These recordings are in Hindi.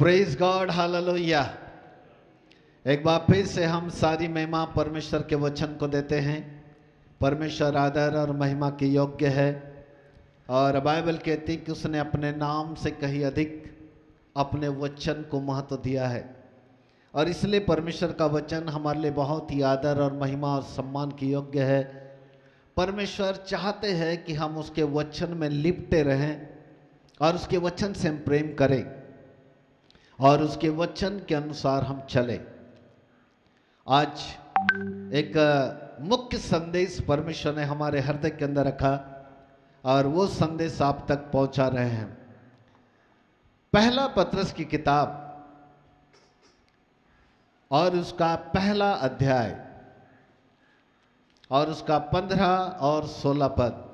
Praise God, hallelujah. एक बार फिर से हम सारी महिमा परमेश्वर के वचन को देते हैं। परमेश्वर आदर और महिमा के योग्य है और बाइबल कहती है कि उसने अपने नाम से कहीं अधिक अपने वचन को महत्व दिया है और इसलिए परमेश्वर का वचन हमारे लिए बहुत ही आदर और महिमा और सम्मान के योग्य है। परमेश्वर चाहते हैं कि हम उसके वचन में लिपटे रहें और उसके वचन से हम प्रेम करें और उसके वचन के अनुसार हम चलें। आज एक मुख्य संदेश परमेश्वर ने हमारे हृदय के अंदर रखा और वो संदेश आप तक पहुंचा रहे हैं। पहला पत्रस की किताब और उसका पहला अध्याय और उसका 15 और 16 पद।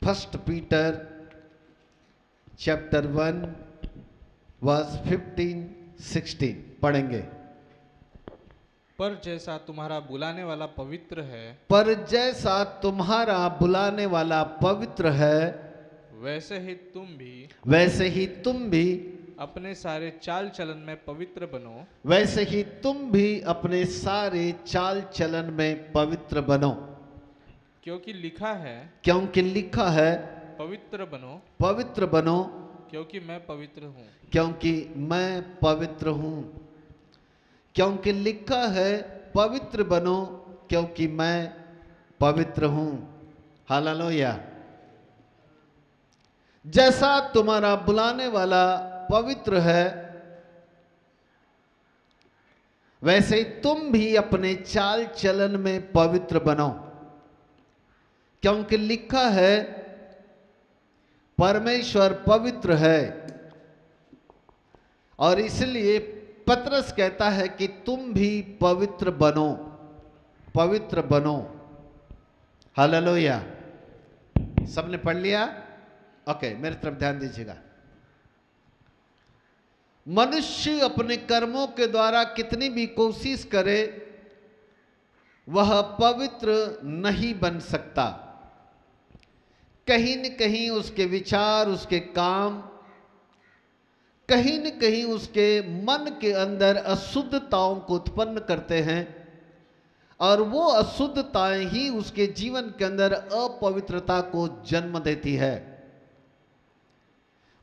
फर्स्ट पीटर चैप्टर 1 वर्स 15-16 पढ़ेंगे। पर जैसा तुम्हारा बुलाने वाला पवित्र है, पर जैसा तुम्हारा बुलाने वाला पवित्र है, वैसे ही तुम भी अपने सारे चाल चलन में पवित्र बनो। वैसे ही तुम भी अपने सारे चाल चलन में पवित्र बनो, क्योंकि लिखा है पवित्र बनो क्योंकि मैं पवित्र हूँ। क्योंकि मैं पवित्र हूँ। क्योंकि लिखा है पवित्र बनो क्योंकि मैं पवित्र हूँ। हालेलुया। जैसा तुम्हारा बुलाने वाला पवित्र है, वैसे ही तुम भी अपने चाल चलन में पवित्र बनो, क्योंकि लिखा है परमेश्वर पवित्र है। और इसलिए पत्रस कहता है कि तुम भी पवित्र बनो। हालेलुया। सबने पढ़ लिया? ओके, मेरी तरफ ध्यान दीजिएगा। मनुष्य अपने कर्मों के द्वारा कितनी भी कोशिश करे, वह पवित्र नहीं बन सकता। कहीं न कहीं उसके विचार, उसके काम, कहीं न कहीं उसके मन के अंदर अशुद्धताओं को उत्पन्न करते हैं और वो अशुद्धताएं ही उसके जीवन के अंदर अपवित्रता को जन्म देती है।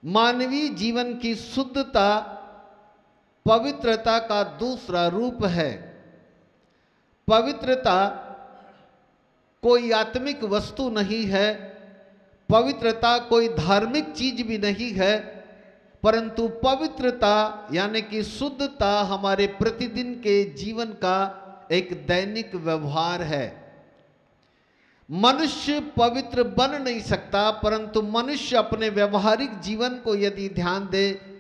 मानवीय जीवन की शुद्धता पवित्रता का दूसरा रूप है। पवित्रता कोई आत्मिक वस्तु नहीं है, पवित्रता कोई धार्मिक चीज भी नहीं है, परंतु पवित्रता यानी कि शुद्धता हमारे प्रतिदिन के जीवन का एक दैनिक व्यवहार है। मनुष्य पवित्र बन नहीं सकता, परंतु मनुष्य अपने व्यवहारिक जीवन को यदि ध्यान दे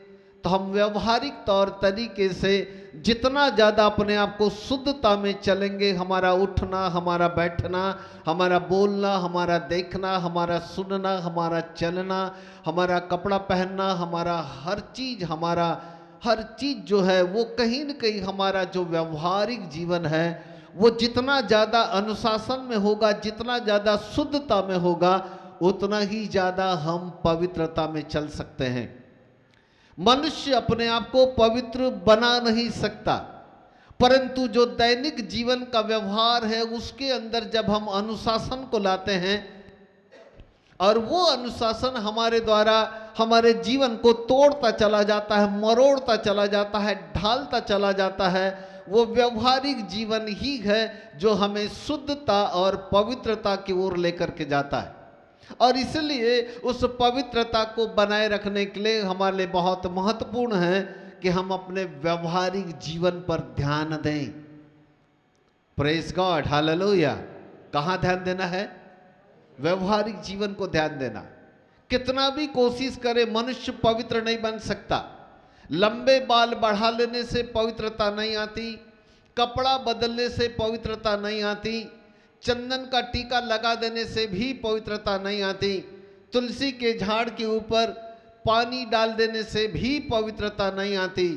तो हम व्यवहारिक तौर तरीके से जितना ज़्यादा अपने आप को शुद्धता में चलेंगे, हमारा उठना, हमारा बैठना, हमारा बोलना, हमारा देखना, हमारा सुनना, हमारा चलना, हमारा कपड़ा पहनना, हमारा हर चीज़ जो है वो कहीं न कहीं हमारा जो व्यवहारिक जीवन है वो जितना ज़्यादा अनुशासन में होगा, जितना ज़्यादा शुद्धता में होगा, उतना ही ज़्यादा हम पवित्रता में चल सकते हैं। मनुष्य अपने आप को पवित्र बना नहीं सकता, परंतु जो दैनिक जीवन का व्यवहार है उसके अंदर जब हम अनुशासन को लाते हैं और वो अनुशासन हमारे द्वारा हमारे जीवन को तोड़ता चला जाता है, मरोड़ता चला जाता है, ढालता चला जाता है, वो व्यवहारिक जीवन ही है जो हमें शुद्धता और पवित्रता की ओर लेकर के जाता है। और इसलिए उस पवित्रता को बनाए रखने के लिए हमारे लिए बहुत महत्वपूर्ण है कि हम अपने व्यवहारिक जीवन पर ध्यान दें। Praise God, hallelujah. कहाँ ध्यान देना है? व्यवहारिक जीवन को ध्यान देना। कितना भी कोशिश करे मनुष्य पवित्र नहीं बन सकता। लंबे बाल बढ़ा लेने से पवित्रता नहीं आती, कपड़ा बदलने से पवित्रता नहीं आती, चंदन का टीका लगा देने से भी पवित्रता नहीं आती, तुलसी के झाड़ के ऊपर पानी डाल देने से भी पवित्रता नहीं आती,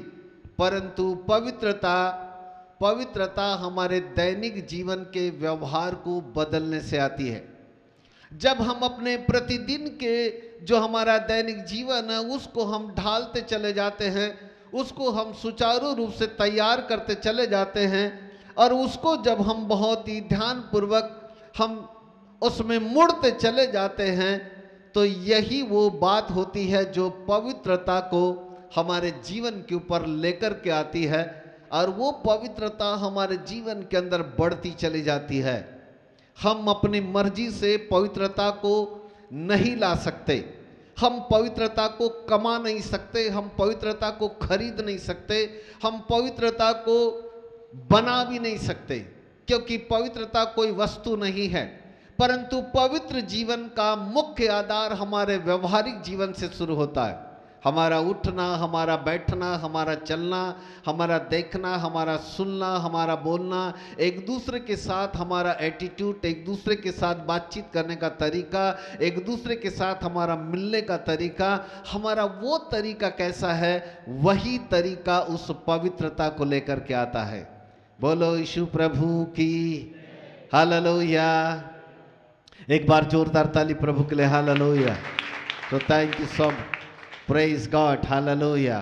परंतु पवित्रता हमारे दैनिक जीवन के व्यवहार को बदलने से आती है। जब हम अपने प्रतिदिन के जो हमारा दैनिक जीवन है उसको हम ढालते चले जाते हैं, उसको हम सुचारू रूप से तैयार करते चले जाते हैं, और उसको जब हम बहुत ही ध्यानपूर्वक हम उसमें मुड़ते चले जाते हैं, तो यही वो बात होती है जो पवित्रता को हमारे जीवन के ऊपर लेकर के आती है, और वो पवित्रता हमारे जीवन के अंदर बढ़ती चली जाती है। हम अपनी मर्जी से पवित्रता को नहीं ला सकते, हम पवित्रता को कमा नहीं सकते, हम पवित्रता को खरीद नहीं सकते, हम पवित्रता को बना भी नहीं सकते, क्योंकि पवित्रता कोई वस्तु नहीं है। परंतु पवित्र जीवन का मुख्य आधार हमारे व्यवहारिक जीवन से शुरू होता है। हमारा उठना, हमारा बैठना, हमारा चलना, हमारा देखना, हमारा सुनना, हमारा बोलना, एक दूसरे के साथ हमारा एटीट्यूड, एक दूसरे के साथ बातचीत करने का तरीका, एक दूसरे के साथ हमारा मिलने का तरीका, हमारा वो तरीका कैसा है, वही तरीका उस पवित्रता को लेकर के आता है। बोलो यीशु प्रभु की हालेलुया। एक बार जोरदार ताली प्रभु के लिए हालेलुया। तो thank you so much, praise God, hallelujah.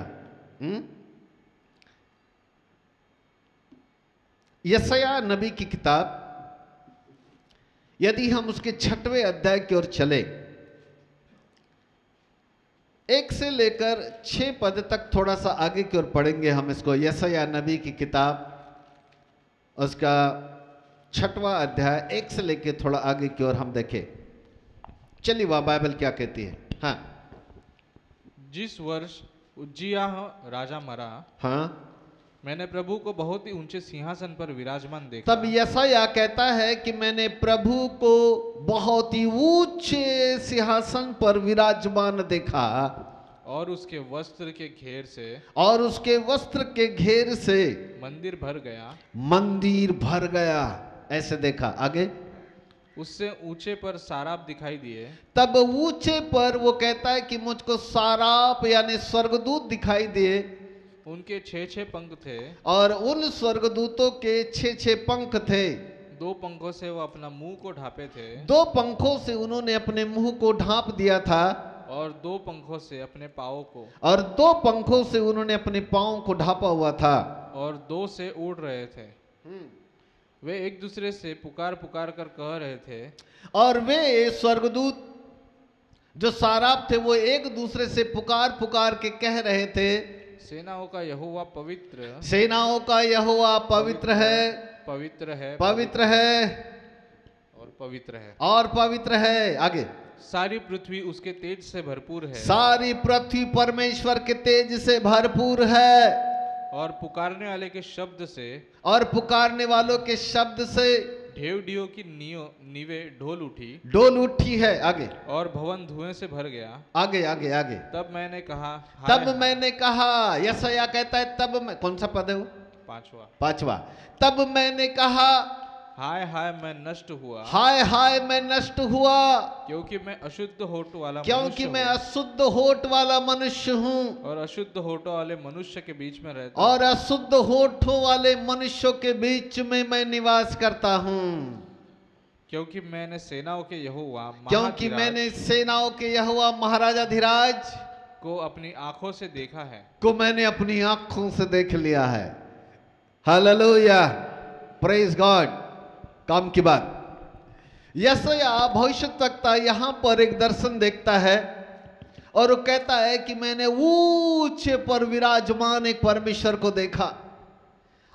यशायाह नबी की किताब, यदि हम उसके 6वें अध्याय की ओर चले, 1 से लेकर 6 पद तक थोड़ा सा आगे की ओर पढ़ेंगे हम इसको। यशायाह नबी की किताब, उसका 6वां अध्याय 1 से लेकर थोड़ा आगे की ओर हम देखें। चलिए वह बाइबल क्या कहती है। हाँ, जिस वर्ष उज्जियाह राजा मरा, हाँ, मैंने प्रभु को बहुत ही ऊंचे सिंहासन पर विराजमान देखा। तब यशायाह कहता है कि मैंने प्रभु को बहुत ही ऊंचे सिंहासन पर विराजमान देखा, और उसके वस्त्र के घेर से, और उसके वस्त्र के घेर से मंदिर भर गया, मंदिर भर गया। ऐसे देखा। आगे, उससे ऊंचे पर साराप दिखाई दिए। तब ऊंचे पर वो कहता है कि मुझको साराप यानी स्वर्गदूत दिखाई दिए, उनके 6 पंख थे, और उन स्वर्गदूतों के 6 पंख थे। 2 पंखों से वो अपना मुंह को ढांपे थे, 2 पंखों से उन्होंने अपने मुंह को ढांप दिया था, और 2 पंखों से अपने पाँव को, और 2 पंखों से उन्होंने अपने पाँव को ढांपा हुआ था, और 2 से उड़ रहे थे। वे एक दूसरे से पुकार पुकार कर कह रहे थे, और वे स्वर्गदूत जो साराप थे वो एक दूसरे से पुकार पुकार के कह रहे थे, सेनाओं का यहोवा पवित्र, सेनाओं का यहोवा पवित्र है, पवित्र है, पवित्र है, और पवित्र है, और पवित्र है। आगे, सारी पृथ्वी उसके तेज से भरपूर है, सारी पृथ्वी परमेश्वर के तेज से भरपूर है, और पुकारने वाले के शब्द से, और पुकारने वालों के शब्द से ढेवडियों की नीवे डोल उठी है। आगे, और भवन धुएं से भर गया। आगे आगे आगे। तब मैंने कहा, मैंने कहा, यशायाह कहता है तब मैं, कौन सा पद है वो? 5वां। तब मैंने कहा, हाय हाय मैं नष्ट हुआ, हाय हाय मैं नष्ट हुआ, क्योंकि मैं अशुद्ध होठ वाला, क्योंकि मैं अशुद्ध होठ वाला मनुष्य हूँ, और अशुद्ध होठों वाले मनुष्य के बीच में रहता, और अशुद्ध होठों वाले मनुष्यों के बीच में मैं निवास करता हूँ, क्योंकि मैंने सेनाओं के यहोवा, क्योंकि मैंने सेनाओं के यहोवा महाराजाधिराज को अपनी आंखों से देखा है, को मैंने अपनी आंखों से देख लिया है। Hallelujah, praise God. काम की बात, यशायाह भविष्यद्वक्ता यहां पर एक दर्शन देखता है, और वो कहता है कि मैंने ऊंचे पर विराजमान एक परमेश्वर को देखा,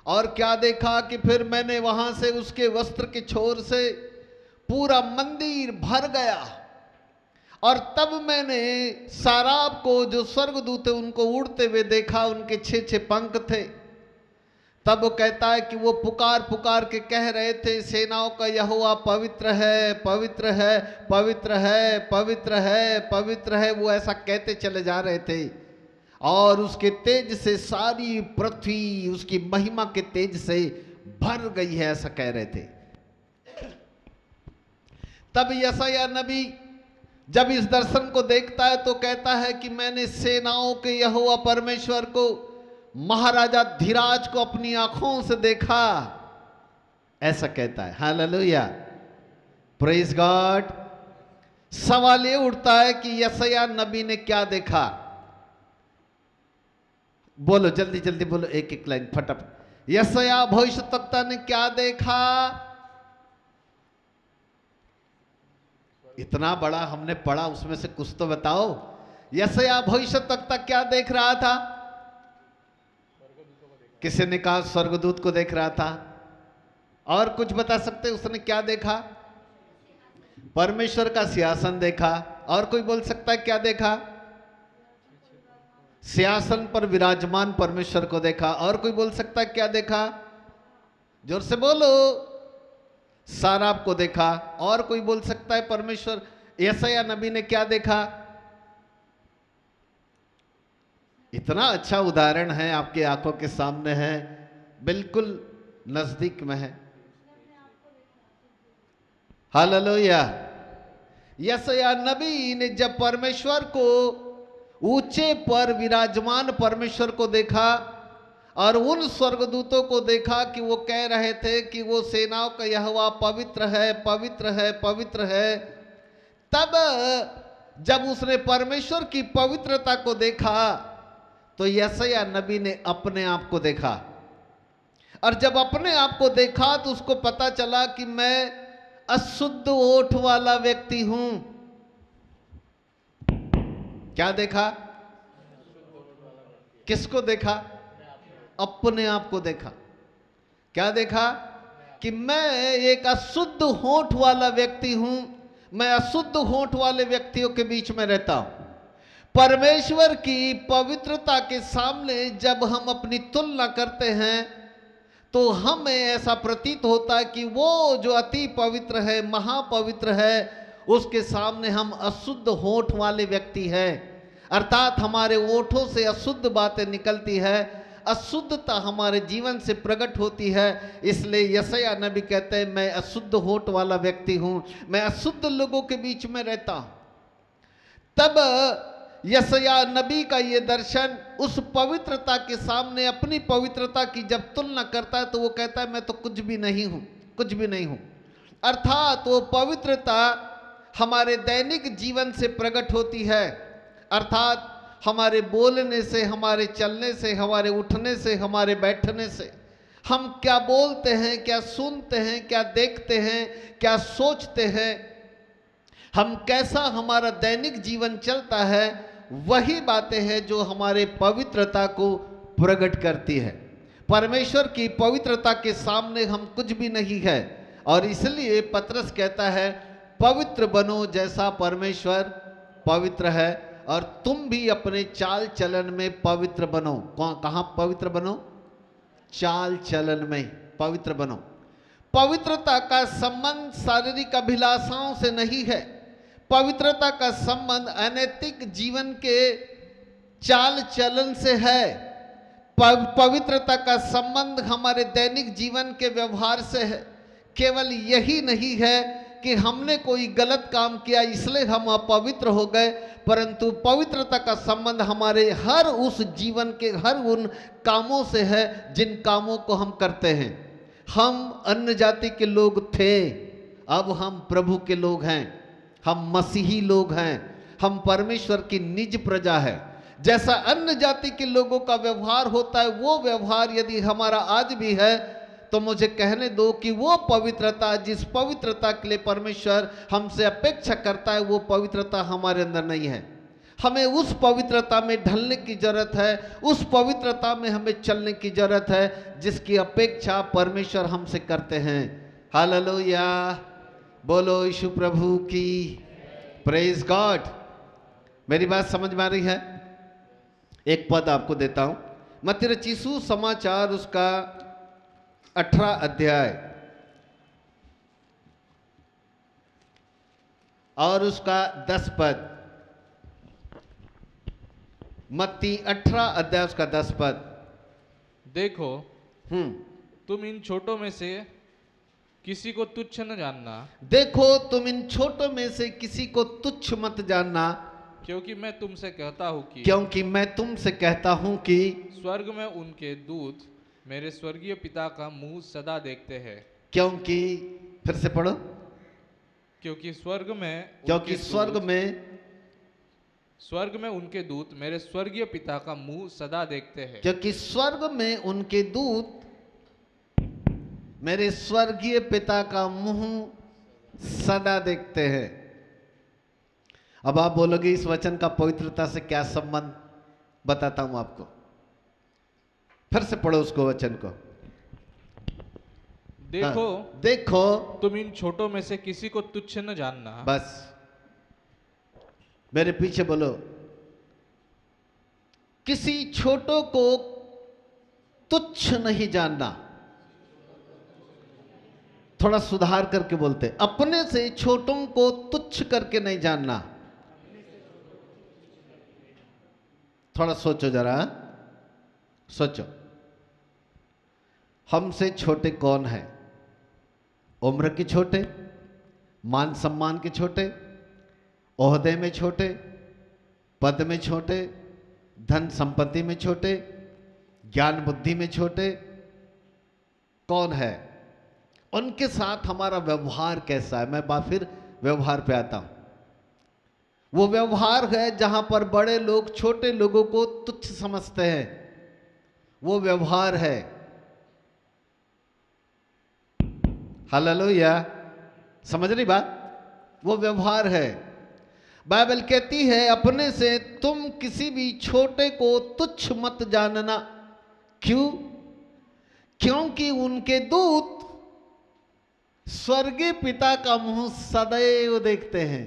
और क्या देखा कि फिर मैंने वहां से उसके वस्त्र के छोर से पूरा मंदिर भर गया, और तब मैंने साराप को, जो स्वर्गदूत थे, उनको उड़ते हुए देखा, उनके 6 पंख थे। तब वो कहता है कि वो पुकार पुकार के कह रहे थे, सेनाओं का यहोवा पवित्र है, पवित्र है, पवित्र है, पवित्र है, पवित्र है। वो ऐसा कहते चले जा रहे थे, और उसके तेज से सारी पृथ्वी उसकी महिमा के तेज से भर गई है, ऐसा कह रहे थे। तब यशायाह नबी जब इस दर्शन को देखता है तो कहता है कि मैंने सेनाओं के यहोवा परमेश्वर को, महाराजा धीराज को अपनी आंखों से देखा, ऐसा कहता है। हालेलुया, प्रेज गॉड, सवाल ये उठता है कि यशायाह नबी ने क्या देखा? बोलो जल्दी जल्दी बोलो, एक एक लाइन फटाफट। यशायाह भविष्यवक्ता ने क्या देखा? इतना बड़ा हमने पढ़ा, उसमें से कुछ तो बताओ। यशायाह भविष्यवक्ता क्या देख रहा था? किसी ने कहा स्वर्गदूत को देख रहा था। और कुछ बता सकते उसने क्या देखा? परमेश्वर का सिंहासन देखा। और कोई बोल सकता है क्या देखा? सिंहासन पर विराजमान परमेश्वर को देखा। और कोई बोल सकता है क्या देखा? जोर से बोलो। साराप को देखा। और कोई बोल सकता है परमेश्वर यशायाह नबी ने क्या देखा? इतना अच्छा उदाहरण है, आपके आंखों के सामने है, बिल्कुल नजदीक में है। हालेलुया। यशायाह नबी ने जब परमेश्वर को, ऊंचे पर विराजमान परमेश्वर को देखा और उन स्वर्गदूतों को देखा कि वो कह रहे थे कि वो सेनाओं का यहोवा पवित्र है, पवित्र है, पवित्र है, तब जब उसने परमेश्वर की पवित्रता को देखा तो यशायाह नबी ने अपने आप को देखा। और जब अपने आप को देखा तो उसको पता चला कि मैं अशुद्ध ओठ वाला व्यक्ति हूं। क्या देखा? किसको देखा? अपने आप को देखा। क्या देखा? कि मैं एक अशुद्ध होठ वाला व्यक्ति हूं, मैं अशुद्ध होठ वाले व्यक्तियों के बीच में रहता हूं। परमेश्वर की पवित्रता के सामने जब हम अपनी तुलना करते हैं तो हमें ऐसा प्रतीत होता है कि वो जो अति पवित्र है, महापवित्र है, उसके सामने हम अशुद्ध होठ वाले व्यक्ति हैं। अर्थात हमारे ओठों से अशुद्ध बातें निकलती है, अशुद्धता हमारे जीवन से प्रकट होती है। इसलिए यशायाह नबी कहते हैं मैं अशुद्ध होठ वाला व्यक्ति हूं, मैं अशुद्ध लोगों के बीच में रहता हूं। तब यशायाह नबी का ये दर्शन उस पवित्रता के सामने अपनी पवित्रता की जब तुलना करता है तो वो कहता है मैं तो कुछ भी नहीं हूं, कुछ भी नहीं हूं। अर्थात वो पवित्रता हमारे दैनिक जीवन से प्रकट होती है। अर्थात हमारे बोलने से, हमारे चलने से, हमारे उठने से, हमारे बैठने से, हम क्या बोलते हैं, क्या सुनते हैं, क्या देखते हैं, क्या सोचते हैं, हम कैसा हमारा दैनिक जीवन चलता है, वही बातें हैं जो हमारे पवित्रता को प्रकट करती है। परमेश्वर की पवित्रता के सामने हम कुछ भी नहीं है। और इसलिए पतरस कहता है पवित्र बनो जैसा परमेश्वर पवित्र है, और तुम भी अपने चाल चलन में पवित्र बनो। कहां पवित्र बनो? चाल चलन में पवित्र बनो। पवित्रता का संबंध शारीरिक अभिलाषाओं से नहीं है। पवित्रता का संबंध अनैतिक जीवन के चाल चलन से है। पवित्रता का संबंध हमारे दैनिक जीवन के व्यवहार से है। केवल यही नहीं है कि हमने कोई गलत काम किया इसलिए हम अपवित्र हो गए, परंतु पवित्रता का संबंध हमारे हर उस जीवन के हर उन कामों से है जिन कामों को हम करते हैं। हम अन्य जाति के लोग थे, अब हम प्रभु के लोग हैं, हम मसीही लोग हैं, हम परमेश्वर की निज प्रजा है। जैसा अन्य जाति के लोगों का व्यवहार होता है वो व्यवहार यदि हमारा आज भी है तो मुझे कहने दो कि वो पवित्रता, जिस पवित्रता के लिए परमेश्वर हमसे अपेक्षा करता है, वो पवित्रता हमारे अंदर नहीं है। हमें उस पवित्रता में ढलने की जरूरत है, उस पवित्रता में हमें चलने की जरूरत है जिसकी अपेक्षा परमेश्वर हमसे करते हैं। हालेलुया, बोलो यीशु प्रभु की, प्रेज गॉड। मेरी बात समझ में आ रही है? एक पद आपको देता हूं, मत्ती रचित सुसमाचार उसका 18 अध्याय और उसका 10 पद। मत्ती 18 अध्याय उसका 10 पद। देखो तुम इन छोटों में से किसी को तुच्छ न जानना। देखो तुम इन छोटों में से किसी को तुच्छ मत जानना, क्योंकि मैं तुमसे कहता हूं कि स्वर्ग में उनके दूत मेरे स्वर्गीय पिता का मुंह सदा देखते हैं। क्योंकि, फिर से पढ़ो, क्योंकि स्वर्ग में उनके दूत मेरे स्वर्गीय पिता का मुंह सदा देखते हैं। क्योंकि स्वर्ग में उनके दूत मेरे स्वर्गीय पिता का मुंह सदा देखते हैं। अब आप बोलोगे इस वचन का पवित्रता से क्या संबंध, बताता हूं आपको। फिर से पढ़ो उसको, वचन को। देखो तुम इन छोटों में से किसी को तुच्छ न जानना। बस मेरे पीछे बोलो, किसी छोटों को तुच्छ नहीं जानना। थोड़ा सुधार करके बोलते, अपने से छोटों को तुच्छ करके नहीं जानना। थोड़ा सोचो, जरा सोचो, हमसे छोटे कौन है? उम्र के छोटे, मान सम्मान के छोटे, ओहदे में छोटे, पद में छोटे, धन संपत्ति में छोटे, ज्ञान बुद्धि में छोटे, कौन है? उनके साथ हमारा व्यवहार कैसा है? मैं फिर व्यवहार पे आता हूं। वो व्यवहार है जहां पर बड़े लोग छोटे लोगों को तुच्छ समझते हैं, वो व्यवहार है। हालेलुया, समझ रही बात? वो व्यवहार है। बाइबल कहती है अपने से तुम किसी भी छोटे को तुच्छ मत जानना। क्यों? क्योंकि उनके दूत स्वर्गीय पिता का मुंह सदैव देखते हैं।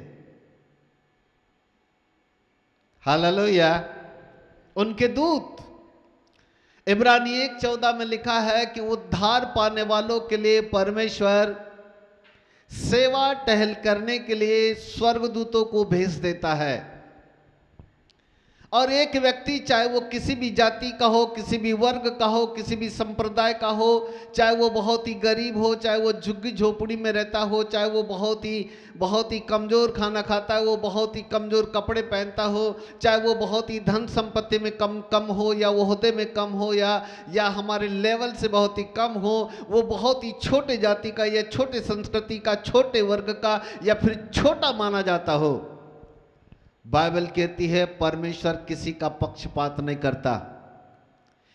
हालेलुया, उनके दूत। इब्रानी 1:14 में लिखा है कि उद्धार पाने वालों के लिए परमेश्वर सेवा टहल करने के लिए स्वर्गदूतों को भेज देता है। और एक व्यक्ति, चाहे वो किसी भी जाति का हो, किसी भी वर्ग का हो, किसी भी संप्रदाय का हो, चाहे वो बहुत ही गरीब हो, चाहे वो झुग्गी झोपड़ी में रहता हो, चाहे वो बहुत ही कमज़ोर खाना खाता है, वो बहुत ही कमज़ोर कपड़े पहनता हो, चाहे वो बहुत ही धन संपत्ति में कम हो, या ओहदे में कम हो, या हमारे लेवल से बहुत ही कम हो, वो बहुत ही छोटे जाति का या छोटे संस्कृति का, छोटे वर्ग का, या फिर छोटा माना जाता हो। बाइबल कहती है परमेश्वर किसी का पक्षपात नहीं करता।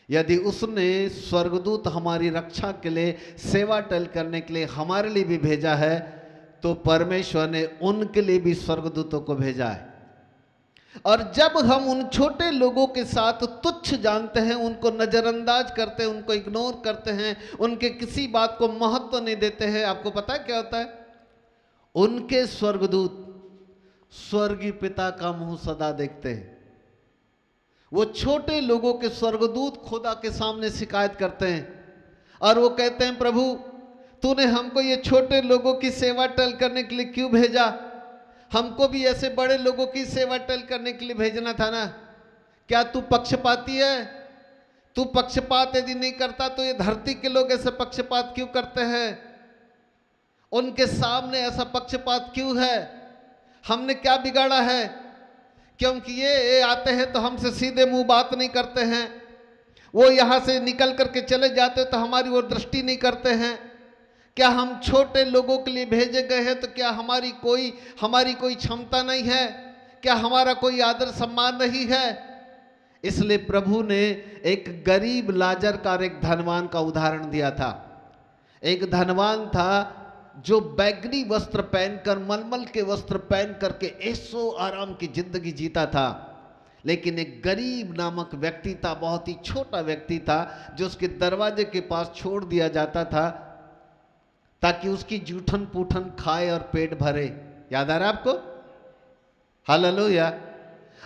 यदि उसने स्वर्गदूत हमारी रक्षा के लिए, सेवा टहल करने के लिए हमारे लिए भी भेजा है, तो परमेश्वर ने उनके लिए भी स्वर्गदूतों को भेजा है। और जब हम उन छोटे लोगों के साथ तुच्छ जानते हैं, उनको नजरअंदाज करते हैं, उनको इग्नोर करते हैं, उनके किसी बात को महत्व नहीं देते हैं, आपको पता है क्या होता है? उनके स्वर्गदूत स्वर्गीय पिता का मुंह सदा देखते हैं। वो छोटे लोगों के स्वर्गदूत खुदा के सामने शिकायत करते हैं और वो कहते हैं, प्रभु तूने हमको ये छोटे लोगों की सेवा टहल करने के लिए क्यों भेजा? हमको भी ऐसे बड़े लोगों की सेवा टहल करने के लिए भेजना था ना। क्या तू पक्षपाती है? तू पक्षपात यदि नहीं करता तो ये धरती के लोग ऐसे पक्षपात क्यों करते हैं? उनके सामने ऐसा पक्षपात क्यों है? हमने क्या बिगाड़ा है? क्योंकि ये आते हैं तो हमसे सीधे मुंह बात नहीं करते हैं, वो यहाँ से निकल करके चले जाते तो हमारी ओर दृष्टि नहीं करते हैं। क्या हम छोटे लोगों के लिए भेजे गए हैं? तो क्या हमारी कोई क्षमता नहीं है? क्या हमारा कोई आदर सम्मान नहीं है? इसलिए प्रभु ने एक गरीब लाजर का और एक धनवान का उदाहरण दिया था। एक धनवान था जो बैगनी वस्त्र पहनकर, मलमल के वस्त्र पहन करके ऐसो आराम की जिंदगी जीता था। लेकिन एक गरीब नामक व्यक्ति था, बहुत ही छोटा व्यक्ति था, जो उसके दरवाजे के पास छोड़ दिया जाता था ताकि उसकी जूठन पूठन खाए और पेट भरे। याद आ रहा है आपको? हालेलुया।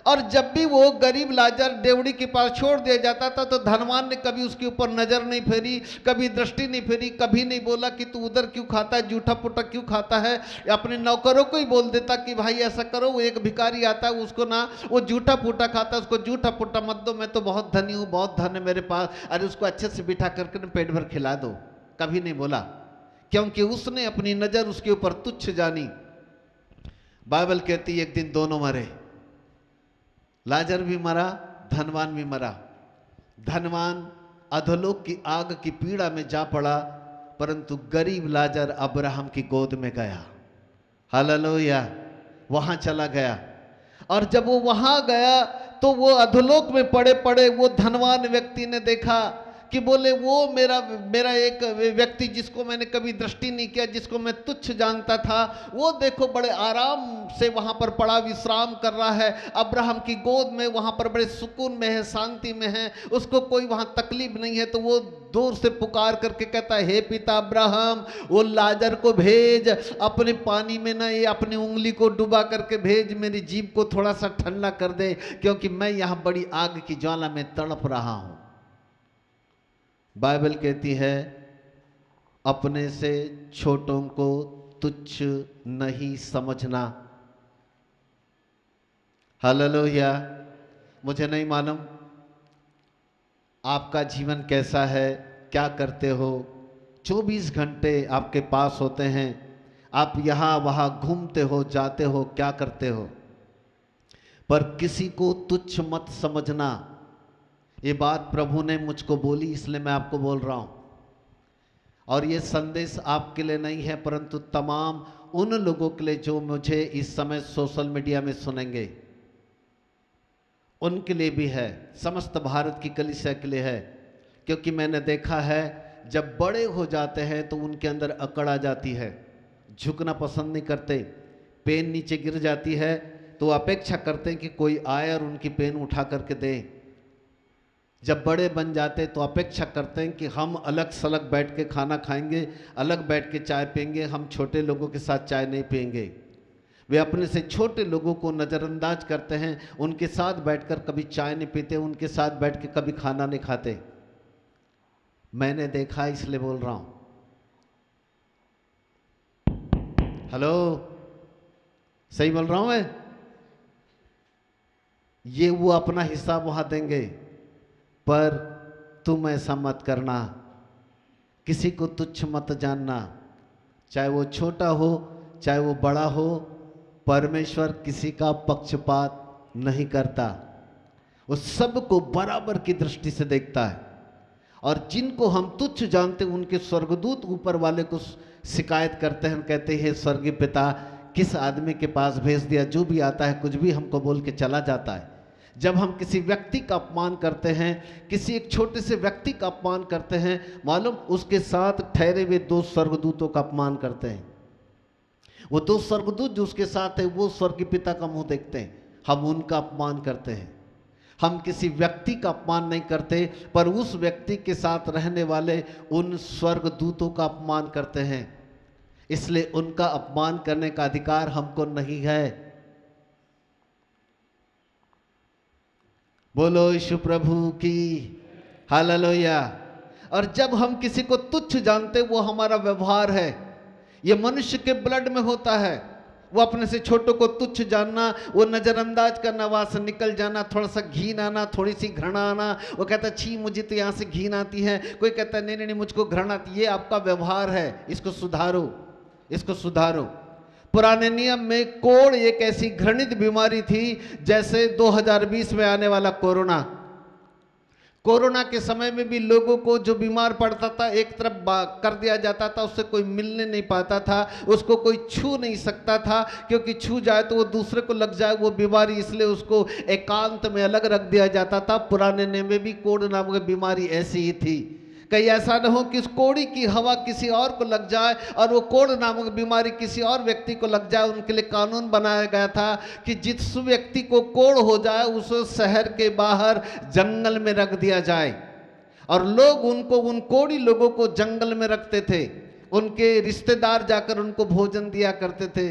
और जब भी वो गरीब लाजर डेवड़ी के पास छोड़ दिया जाता था तो धनवान ने कभी उसके ऊपर नजर नहीं फेरी, कभी दृष्टि नहीं फेरी, कभी नहीं बोला कि तू उधर क्यों खाता है, जूठा पुटा क्यों खाता है। अपने नौकरों को ही बोल देता कि भाई ऐसा करो, वो एक भिखारी आता है, उसको ना वो जूठा पुटा खाता है, उसको जूठा पुटा मत दो, मैं तो बहुत धनी हूँ, बहुत धन है मेरे पास, अरे उसको अच्छे से बिठा करके पेट भर खिला दो। कभी नहीं बोला, क्योंकि उसने अपनी नजर उसके ऊपर तुच्छ जानी। बाइबल कहती है एक दिन दोनों मरे, लाजर भी मरा, धनवान भी मरा। धनवान अधोलोक की आग की पीड़ा में जा पड़ा, परंतु गरीब लाजर अब्राहम की गोद में गया। हालेलुया, वहां चला गया। और जब वो वहां गया तो वो अधोलोक में पड़े पड़े वो धनवान व्यक्ति ने देखा कि बोले वो मेरा एक व्यक्ति जिसको मैंने कभी दृष्टि नहीं किया, जिसको मैं तुच्छ जानता था, वो देखो बड़े आराम से वहां पर पड़ा विश्राम कर रहा है, अब्राहम की गोद में, वहां पर बड़े सुकून में है, शांति में है, उसको कोई वहां तकलीफ नहीं है। तो वो दूर से पुकार करके कहता है, हे पिता अब्राहम, वो लाजर को भेज, अपने पानी में ना ये अपनी उंगली को डुबा करके भेज, मेरी जीभ को थोड़ा सा ठंडा कर दे, क्योंकि मैं यहां बड़ी आग की ज्वाला में तड़प रहा हूं। बाइबल कहती है, अपने से छोटों को तुच्छ नहीं समझना। हालेलुया। मुझे नहीं मालूम आपका जीवन कैसा है, क्या करते हो। 24 घंटे आपके पास होते हैं, आप यहाँ वहाँ घूमते हो, जाते हो, क्या करते हो, पर किसी को तुच्छ मत समझना। ये बात प्रभु ने मुझको बोली, इसलिए मैं आपको बोल रहा हूं। और ये संदेश आपके लिए नहीं है, परंतु तमाम उन लोगों के लिए जो मुझे इस समय सोशल मीडिया में सुनेंगे, उनके लिए भी है, समस्त भारत की कलीसिया के लिए है। क्योंकि मैंने देखा है, जब बड़े हो जाते हैं तो उनके अंदर अकड़ आ जाती है, झुकना पसंद नहीं करते, पेन नीचे गिर जाती है तो अपेक्षा करते हैं कि कोई आए और उनकी पेन उठा करके दे। जब बड़े बन जाते तो अपेक्षा करते हैं कि हम अलग सलग बैठ के खाना खाएंगे, अलग बैठ के चाय पियेंगे, हम छोटे लोगों के साथ चाय नहीं पियेंगे। वे अपने से छोटे लोगों को नज़रअंदाज करते हैं, उनके साथ बैठकर कभी चाय नहीं पीते, उनके साथ बैठ के कभी खाना नहीं खाते। मैंने देखा, इसलिए बोल रहा हूं। हेलो, सही बोल रहा हूं मैं? ये वो अपना हिसाब वहां देंगे, पर तुम ऐसा मत करना, किसी को तुच्छ मत जानना, चाहे वो छोटा हो चाहे वो बड़ा हो। परमेश्वर किसी का पक्षपात नहीं करता, वो सबको बराबर की दृष्टि से देखता है। और जिनको हम तुच्छ जानते हैं, उनके स्वर्गदूत ऊपर वाले को शिकायत करते हैं, कहते हैं, स्वर्गीय पिता किस आदमी के पास भेज दिया, जो भी आता है कुछ भी हमको बोल के चला जाता है। जब हम किसी व्यक्ति का अपमान करते हैं, किसी एक छोटे से व्यक्ति का अपमान करते हैं, मालूम उसके साथ ठहरे हुए 2 स्वर्गदूतों का अपमान करते हैं। वो 2 स्वर्गदूत जो उसके साथ है, वो स्वर्गीय पिता का मुंह देखते हैं, हम उनका अपमान करते हैं। हम किसी व्यक्ति का अपमान नहीं करते, पर उस व्यक्ति के साथ रहने वाले उन स्वर्गदूतों का अपमान करते हैं। इसलिए उनका अपमान करने का अधिकार हमको नहीं है। बोलो यीशु प्रभु की हालेलुया। और जब हम किसी को तुच्छ जानते, वो हमारा व्यवहार है, ये मनुष्य के ब्लड में होता है। वो अपने से छोटों को तुच्छ जानना, वो नज़रअंदाज करना, वहाँ से निकल जाना, थोड़ा सा घिन आना, थोड़ी सी घृणा आना। वो कहता है, छी मुझे तो यहाँ से घिन आती है, कोई कहता है नहीं नहीं मुझको घृणा आती। ये आपका व्यवहार है, इसको सुधारो, इसको सुधारो। पुराने नियम में कोढ़ एक ऐसी घृणित बीमारी थी, जैसे 2020 में आने वाला कोरोना के समय में भी लोगों को जो बीमार पड़ता था, एक तरफ कर दिया जाता था, उससे कोई मिलने नहीं पाता था, उसको कोई छू नहीं सकता था, क्योंकि छू जाए तो वो दूसरे को लग जाए वो बीमारी, इसलिए उसको एकांत में अलग रख दिया जाता था। पुराने नियम में भी कोढ़ नामक बीमारी ऐसी ही थी। कहीं ऐसा न हो कि उस कोढ़ी की हवा किसी और को लग जाए और वो कोढ़ नामक बीमारी किसी और व्यक्ति को लग जाए। उनके लिए कानून बनाया गया था कि जिस व्यक्ति को कोढ़ हो जाए उसे शहर के बाहर जंगल में रख दिया जाए। और लोग उन कोढ़ी लोगों को जंगल में रखते थे, उनके रिश्तेदार जाकर उनको भोजन दिया करते थे।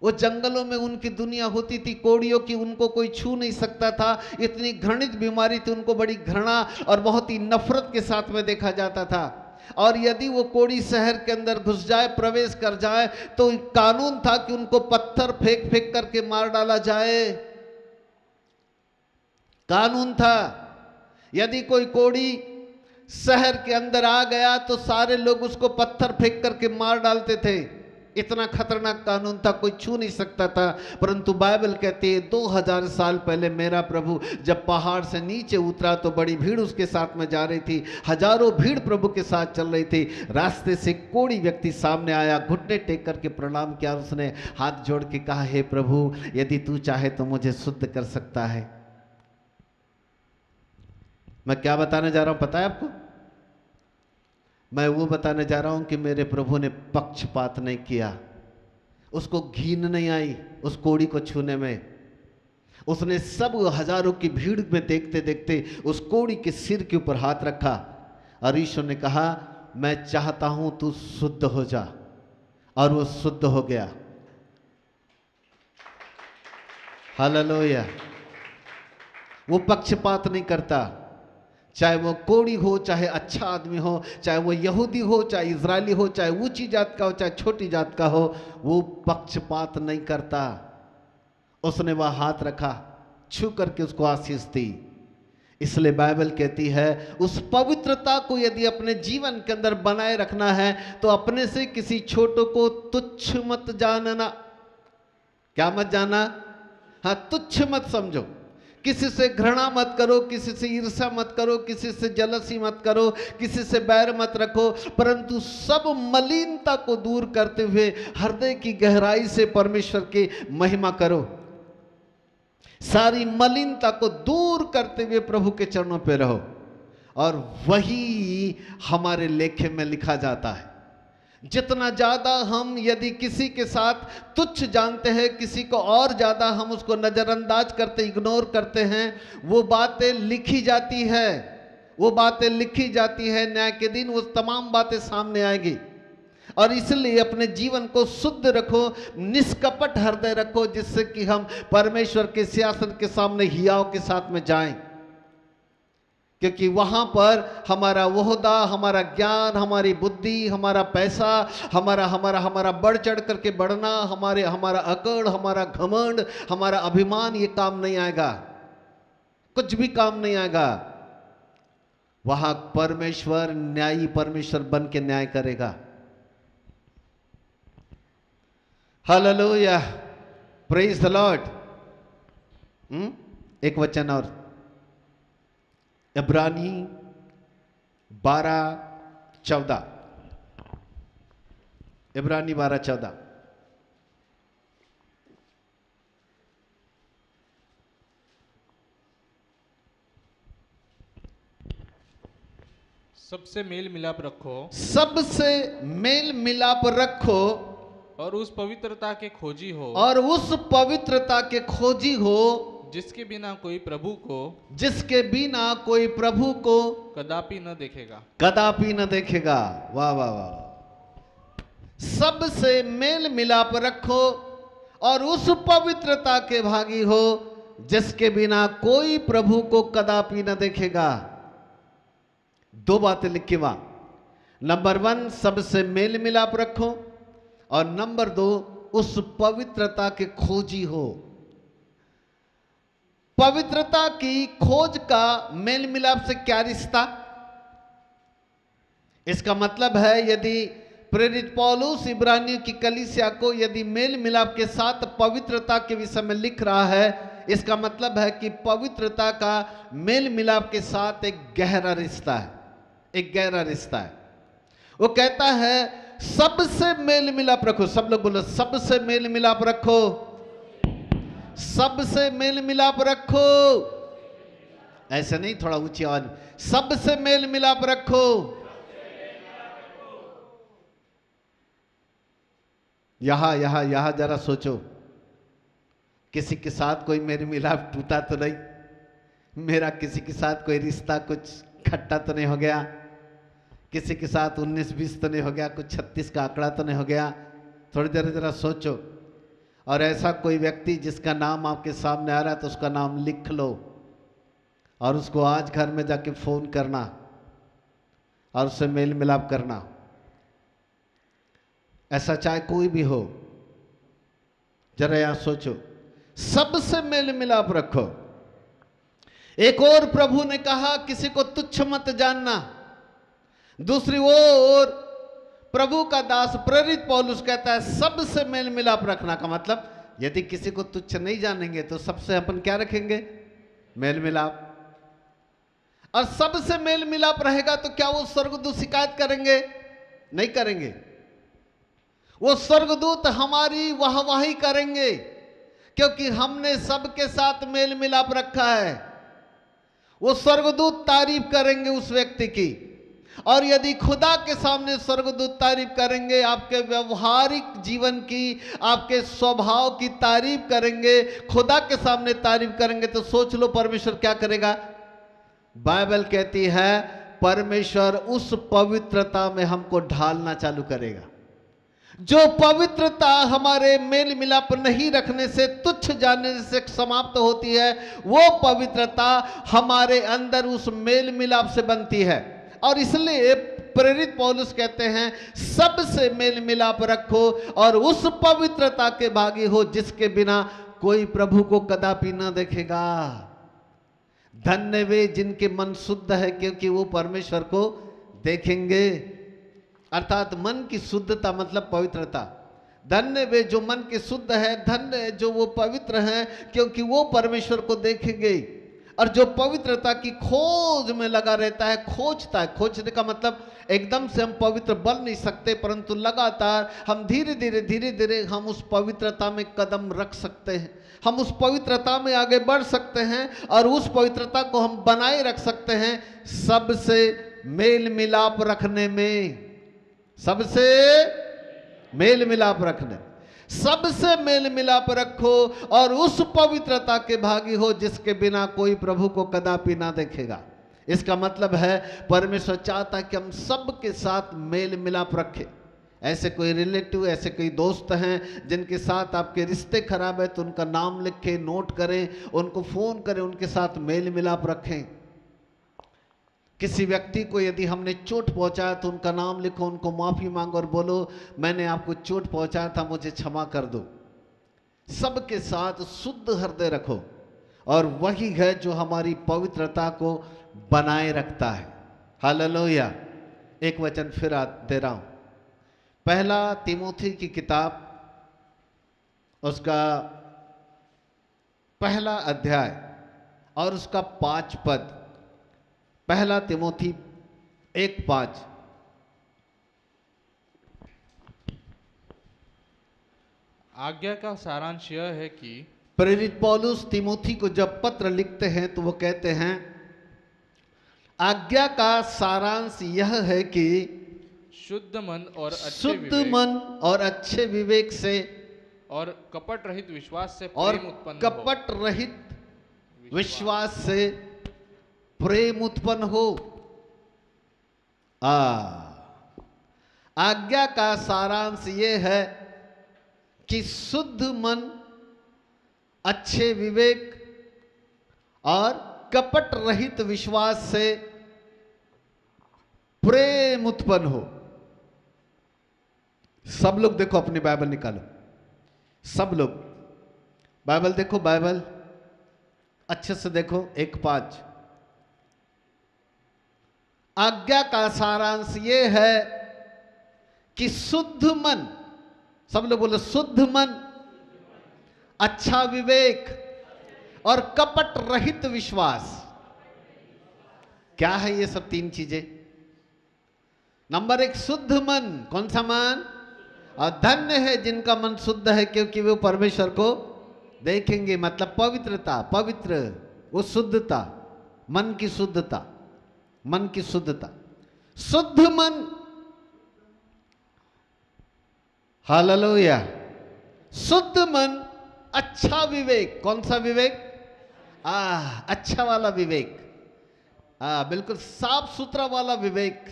वो जंगलों में उनकी दुनिया होती थी कोढ़ियों की, उनको कोई छू नहीं सकता था। इतनी घृणित बीमारी थी, उनको बड़ी घृणा और बहुत ही नफरत के साथ में देखा जाता था। और यदि वो कोढ़ी शहर के अंदर घुस जाए, प्रवेश कर जाए, तो कानून था कि उनको पत्थर फेंक फेंक करके मार डाला जाए। कानून था, यदि कोई कोढ़ी शहर के अंदर आ गया तो सारे लोग उसको पत्थर फेंक करके मार डालते थे। इतना खतरनाक कानून था, कोई छू नहीं सकता था। परंतु बाइबल कहती है 2000 साल पहले मेरा प्रभु जब पहाड़ से नीचे उतरा तो बड़ी भीड़ उसके साथ में जा रही थी, हजारों भीड़ प्रभु के साथ चल रही थी। रास्ते से कोढ़ी व्यक्ति सामने आया, घुटने टेक करके प्रणाम किया, उसने हाथ जोड़ के कहा, हे प्रभु यदि तू चाहे तो मुझे शुद्ध कर सकता है। मैं क्या बताने जा रहा हूं पता है आपको? मैं वो बताने जा रहा हूं कि मेरे प्रभु ने पक्षपात नहीं किया, उसको घिन नहीं आई उस कोढ़ी को छूने में। उसने सब हजारों की भीड़ में देखते देखते उस कोढ़ी के सिर के ऊपर हाथ रखा और ईश्वर ने कहा, मैं चाहता हूं तू शुद्ध हो जा, और वो शुद्ध हो गया। हालेलुया। वो पक्षपात नहीं करता, चाहे वो कोढ़ी हो, चाहे अच्छा आदमी हो, चाहे वो यहूदी हो, चाहे इजरायली हो, चाहे ऊंची जात का हो, चाहे छोटी जात का हो, वो पक्षपात नहीं करता। उसने वह हाथ रखा, छू करके उसको आशीष दी। इसलिए बाइबल कहती है उस पवित्रता को यदि अपने जीवन के अंदर बनाए रखना है तो अपने से किसी छोटों को तुच्छ मत जानना। क्या मत जाना? हाँ, तुच्छ मत समझो। किसी से घृणा मत करो, किसी से ईर्ष्या मत करो, किसी से जलसी मत करो, किसी से बैर मत रखो, परंतु सब मलिनता को दूर करते हुए हृदय की गहराई से परमेश्वर की महिमा करो। सारी मलिनता को दूर करते हुए प्रभु के चरणों पे रहो, और वही हमारे लेखे में लिखा जाता है। जितना ज्यादा हम यदि किसी के साथ तुच्छ जानते हैं, किसी को और ज्यादा हम उसको नजरअंदाज करते, इग्नोर करते हैं, वो बातें लिखी जाती है, वो बातें लिखी जाती है। न्याय के दिन वो तमाम बातें सामने आएगी। और इसलिए अपने जीवन को शुद्ध रखो, निष्कपट हृदय रखो, जिससे कि हम परमेश्वर के सिंहासन के सामने हियाव के साथ में जाएं। क्योंकि वहां पर हमारा वोहदा, हमारा ज्ञान, हमारी बुद्धि, हमारा पैसा, हमारा बढ़ चढ़ करके बढ़ना, हमारा अकड़, हमारा घमंड, हमारा अभिमान, ये काम नहीं आएगा, कुछ भी काम नहीं आएगा। वहां परमेश्वर न्यायी परमेश्वर बन के न्याय करेगा। Hallelujah, praise the Lord. एक वचन और, इब्रानी 12:14। इब्रानी 12:14। सबसे मेल मिलाप रखो, सबसे मेल मिलाप रखो, और उस पवित्रता के खोजी हो, और उस पवित्रता के खोजी हो, जिसके बिना कोई प्रभु को कदापि न देखेगा, कदापि न देखेगा। वाह वाह वाह। सबसे मेल मिलाप रखो और उस पवित्रता के भागी हो जिसके बिना कोई प्रभु को कदापि न देखेगा। दो बातें लिखी वहां, नंबर 1 सबसे मेल मिलाप रखो, और नंबर 2 उस पवित्रता के खोजी हो। पवित्रता की खोज का मेल मिलाप से क्या रिश्ता? इसका मतलब है यदि प्रेरित पौलुस इब्रानियों की कलीसिया को यदि मेल मिलाप के साथ पवित्रता के विषय में लिख रहा है, इसका मतलब है कि पवित्रता का मेल मिलाप के साथ एक गहरा रिश्ता है, एक गहरा रिश्ता है। वो कहता है सबसे मेल मिलाप रखो। सब लोग बोलो, सबसे मेल मिलाप रखो, सबसे मेल मिलाप रखो। ऐसे नहीं, थोड़ा ऊंची आवाज, सबसे मेल मिलाप रखो। यहां जरा सोचो, किसी के साथ कोई मेल मिलाप टूटा तो नहीं? मेरा किसी के साथ कोई रिश्ता कुछ खट्टा तो नहीं हो गया? किसी के साथ 19-20 तो नहीं हो गया? कुछ 36 का आंकड़ा तो नहीं हो गया? थोड़ी देर जरा सोचो। और ऐसा कोई व्यक्ति जिसका नाम आपके सामने आ रहा है तो उसका नाम लिख लो और उसको आज घर में जाके फोन करना और उससे मेल मिलाप करना। ऐसा चाहे कोई भी हो, जरा यहां सोचो, सबसे मेल मिलाप रखो। एक और प्रभु ने कहा किसी को तुच्छ मत जानना, दूसरी ओर प्रभु का दास प्रेरित पौलुस कहता है सबसे मेल मिलाप रखना का मतलब, यदि किसी को तुच्छ नहीं जानेंगे तो सबसे अपन क्या रखेंगे? मेल मिलाप। और सबसे मेल मिलाप रहेगा तो क्या वो स्वर्गदूत शिकायत करेंगे? नहीं करेंगे। वो स्वर्गदूत हमारी वाहवाही करेंगे, क्योंकि हमने सबके साथ मेल मिलाप रखा है। वो स्वर्गदूत तारीफ करेंगे उस व्यक्ति की। और यदि खुदा के सामने स्वर्गदूत तारीफ करेंगे, आपके व्यवहारिक जीवन की, आपके स्वभाव की तारीफ करेंगे, खुदा के सामने तारीफ करेंगे, तो सोच लो परमेश्वर क्या करेगा। बाइबल कहती है परमेश्वर उस पवित्रता में हमको ढालना चालू करेगा। जो पवित्रता हमारे मेल मिलाप नहीं रखने से, तुच्छ जानने से समाप्त होती है, वो पवित्रता हमारे अंदर उस मेल मिलाप से बनती है। और इसलिए प्रेरित पौलुस कहते हैं सबसे मेल मिलाप रखो और उस पवित्रता के भागी हो जिसके बिना कोई प्रभु को कदापि ना देखेगा। धन्य वे जिनके मन शुद्ध है, क्योंकि वो परमेश्वर को देखेंगे। अर्थात मन की शुद्धता मतलब पवित्रता। धन्य वे जो मन के शुद्ध है, धन्य जो वो पवित्र हैं, क्योंकि वो परमेश्वर को देखेंगे। और जो पवित्रता की खोज में लगा रहता है, खोजता है, खोजने का मतलब एकदम से हम पवित्र बन नहीं सकते, परंतु लगातार हम धीरे धीरे हम उस पवित्रता में कदम रख सकते हैं, हम उस पवित्रता में आगे बढ़ सकते हैं और उस पवित्रता को हम बनाए रख सकते हैं सबसे मेल मिलाप रखने में। सबसे मेल मिलाप रखने, सबसे मेल मिलाप रखो और उस पवित्रता के भागी हो जिसके बिना कोई प्रभु को कदापि ना देखेगा। इसका मतलब है परमेश्वर चाहता है कि हम सबके साथ मेल मिलाप रखें। ऐसे कोई रिलेटिव, ऐसे कोई दोस्त हैं जिनके साथ आपके रिश्ते खराब है तो उनका नाम लिखें, नोट करें, उनको फोन करें, उनके साथ मेल मिलाप रखें। किसी व्यक्ति को यदि हमने चोट पहुंचाया तो उनका नाम लिखो, उनको माफी मांगो और बोलो मैंने आपको चोट पहुंचाया था, मुझे क्षमा कर दो। सबके साथ शुद्ध हृदय रखो और वही है जो हमारी पवित्रता को बनाए रखता है। हालेलुया। एक वचन फिर दे रहा हूं, पहला तीमुथी की किताब उसका पहला अध्याय और उसका 5 पद। पहला तीमुथी 1:5। आज्ञा का सारांश यह है कि प्रेरित पौलुस तीमुथी को जब पत्र लिखते हैं तो वो कहते हैं आज्ञा का सारांश यह है कि शुद्ध मन और अच्छे विवेक से और कपट रहित विश्वास से प्रेम उत्पन्न हो। आज्ञा का सारांश ये है कि शुद्ध मन, अच्छे विवेक और कपट रहित विश्वास से प्रेम उत्पन्न हो। सब लोग देखो अपनी बाइबल निकालो, सब लोग बाइबल देखो, बाइबल अच्छे से देखो। 1:5 आज्ञा का सारांश ये है कि शुद्ध मन, सब लोग बोलो शुद्ध मन, अच्छा विवेक और कपट रहित विश्वास। क्या है ये सब 3 चीजें? नंबर 1 शुद्ध मन। कौन सा मन? और धन्य है जिनका मन शुद्ध है क्योंकि वो परमेश्वर को देखेंगे। मतलब पवित्रता, पवित्र, वो शुद्धता, मन की शुद्धता, मन की शुद्धता, शुद्ध मन। हालेलुया। शुद्ध मन, अच्छा विवेक। कौन सा विवेक? अच्छा वाला विवेक, बिल्कुल साफ सुथरा वाला विवेक,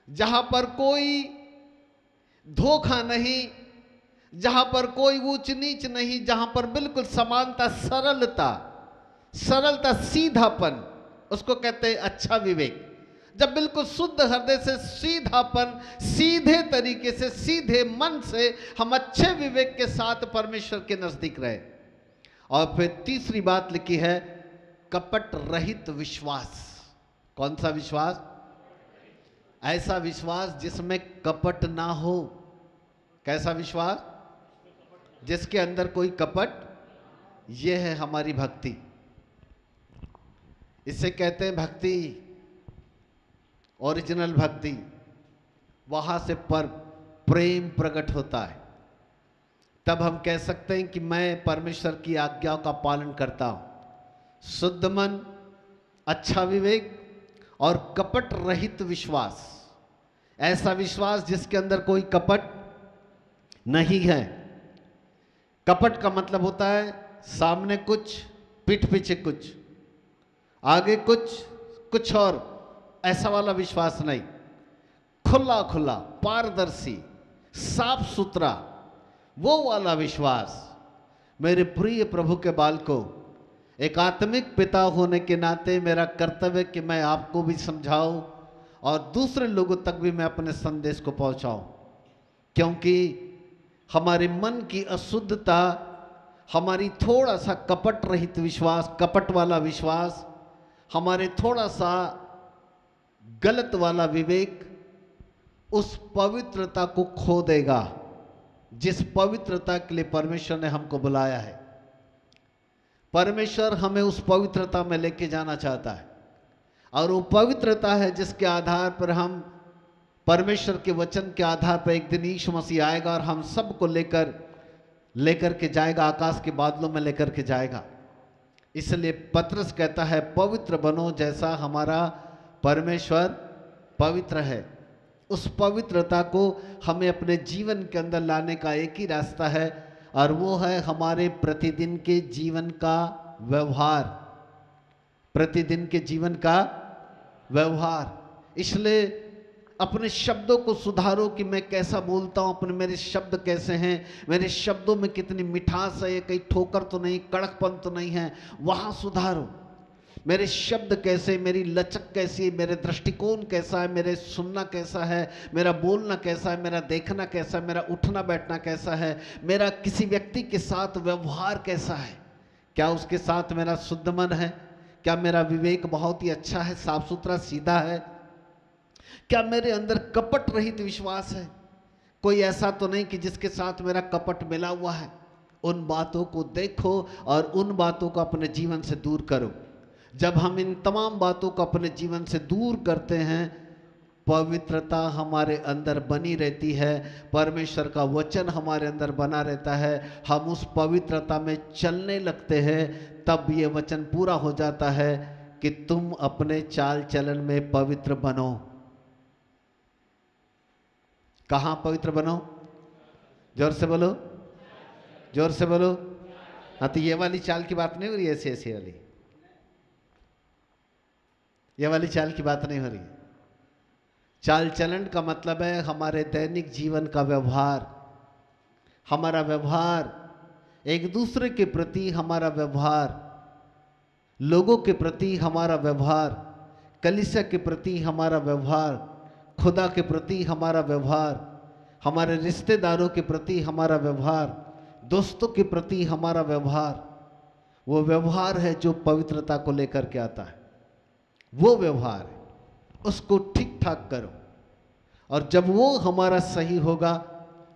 जहां पर कोई धोखा नहीं, जहां पर कोई ऊंच नीच नहीं, जहां पर बिल्कुल समानता, सरलता, सरलता, सीधापन, उसको कहते हैं अच्छा विवेक। जब बिल्कुल शुद्ध हृदय से, सीधापन, सीधे तरीके से, सीधे मन से हम अच्छे विवेक के साथ परमेश्वर के नजदीक रहे। और फिर तीसरी बात लिखी है कपट रहित विश्वास। कौन सा विश्वास? ऐसा विश्वास जिसमें कपट ना हो। कैसा विश्वास? जिसके अंदर कोई कपट। यह है हमारी भक्ति। इसे कहते हैं भक्ति, ओरिजिनल भक्ति। वहां से पर प्रेम प्रकट होता है। तब हम कह सकते हैं कि मैं परमेश्वर की आज्ञाओं का पालन करता हूं। शुद्ध मन, अच्छा विवेक और कपट रहित विश्वास। ऐसा विश्वास जिसके अंदर कोई कपट नहीं है। कपट का मतलब होता है सामने कुछ, पीठ पीछे कुछ, आगे कुछ और। ऐसा वाला विश्वास नहीं। खुला खुला, पारदर्शी, साफ सुथरा, वो वाला विश्वास। मेरे प्रिय प्रभु के बालकों, एक आत्मिक पिता होने के नाते मेरा कर्तव्य कि मैं आपको भी समझाऊं और दूसरे लोगों तक भी मैं अपने संदेश को पहुंचाऊं। क्योंकि हमारे मन की अशुद्धता, हमारी थोड़ा सा कपट रहित विश्वास, कपट वाला विश्वास, हमारे थोड़ा सा गलत वाला विवेक उस पवित्रता को खो देगा जिस पवित्रता के लिए परमेश्वर ने हमको बुलाया है। परमेश्वर हमें उस पवित्रता में लेके जाना चाहता है और वो पवित्रता है जिसके आधार पर हम, परमेश्वर के वचन के आधार पर एक दिन यीशु मसीह आएगा और हम सबको लेकर के जाएगा, आकाश के बादलों में लेकर के जाएगा। इसलिए पतरस कहता है पवित्र बनो जैसा हमारा परमेश्वर पवित्र है। उस पवित्रता को हमें अपने जीवन के अंदर लाने का एक ही रास्ता है और वो है हमारे प्रतिदिन के जीवन का व्यवहार। प्रतिदिन के जीवन का व्यवहार। इसलिए अपने शब्दों को सुधारो कि मैं कैसा बोलता हूँ, अपने मेरे शब्द कैसे हैं, मेरे शब्दों में कितनी मिठास है, कहीं ठोकर तो नहीं, कड़कपन तो नहीं है, वहाँ सुधारो। मेरे शब्द कैसे, मेरी लचक कैसी, मेरे दृष्टिकोण कैसा है, मेरे सुनना कैसा है, मेरा बोलना कैसा है, मेरा देखना कैसा है, मेरा उठना बैठना कैसा है, मेरा किसी व्यक्ति के साथ व्यवहार कैसा है, क्या उसके साथ मेरा शुद्ध मन है, क्या मेरा विवेक बहुत ही अच्छा है, साफ सुथरा सीधा है, क्या मेरे अंदर कपट रहित विश्वास है, कोई ऐसा तो नहीं कि जिसके साथ मेरा कपट मिला हुआ है। उन बातों को देखो और उन बातों को अपने जीवन से दूर करो। जब हम इन तमाम बातों को अपने जीवन से दूर करते हैं, पवित्रता हमारे अंदर बनी रहती है, परमेश्वर का वचन हमारे अंदर बना रहता है, हम उस पवित्रता में चलने लगते हैं, तब ये वचन पूरा हो जाता है कि तुम अपने चाल चलन में पवित्र बनो। कहाँ पवित्र बनो? जोर से बोलो, जोर से बोलो। हाँ, तो ये वाली चाल की बात नहीं हो रही, ऐसी ऐसी वाली, ये वाली चाल की बात नहीं हो रही। चाल चलन का मतलब है हमारे दैनिक जीवन का व्यवहार, हमारा व्यवहार, एक दूसरे के प्रति हमारा व्यवहार, लोगों के प्रति हमारा व्यवहार, कलीसिया के प्रति हमारा व्यवहार, खुदा के प्रति हमारा व्यवहार, हमारे रिश्तेदारों के प्रति हमारा व्यवहार, दोस्तों के प्रति हमारा व्यवहार, वो व्यवहार है जो पवित्रता को लेकर के आता है। वो व्यवहार है, उसको ठीक ठाक करो, और जब वो हमारा सही होगा,